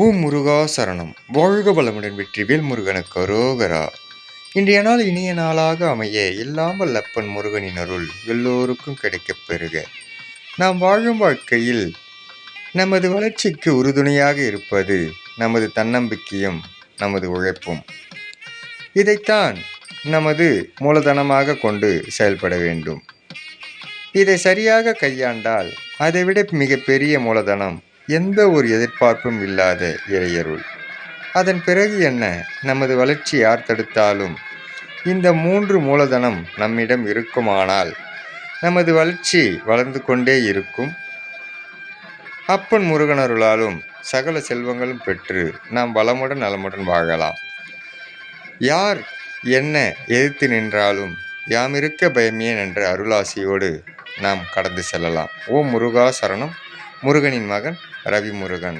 ஓம் முருகா சரணம். வாழ்க வளமுடன். வெற்றிவேல் முருகனுக்கு அரோகரா. இன்றைய நாள் இனிய நாளாக அமைய எல்லாம் வல்லப்பன் முருகனின் அருள் எல்லோருக்கும் கிடைக்கப் பெறுக. நாம் வாழும் வாழ்க்கையில் நமது வளர்ச்சிக்கு உறுதுணையாக இருப்பது நமது தன்னம்பிக்கையும் நமது உழைப்பும். இதைத்தான் நமது மூலதனமாக கொண்டு செயல்பட வேண்டும். இதை சரியாக கையாண்டால் அதைவிட மிகப்பெரிய மூலதனம் எந்த ஒரு எதிர்பார்ப்பும் இல்லாத இறையருள். அதன் பிறகு என்ன? நமது வளர்ச்சி யார் தடுத்தாலும் இந்த 3 மூலதனம் நம்மிடம் இருக்குமானால் நமது வளர்ச்சி வளர்ந்து கொண்டே இருக்கும். அப்பன் முருகனருளாலும் சகல செல்வங்களும் பெற்று நாம் வளமுடன் நலமுடன் வாழலாம். யார் என்ன எதிர்த்து நின்றாலும் யாமிருக்க பயமேன் என்ற அருளாசியோடு நாம் கடந்து செல்லலாம். ஓம் முருகா சரணம். முருகனின் மகன் ரவி முருகன்.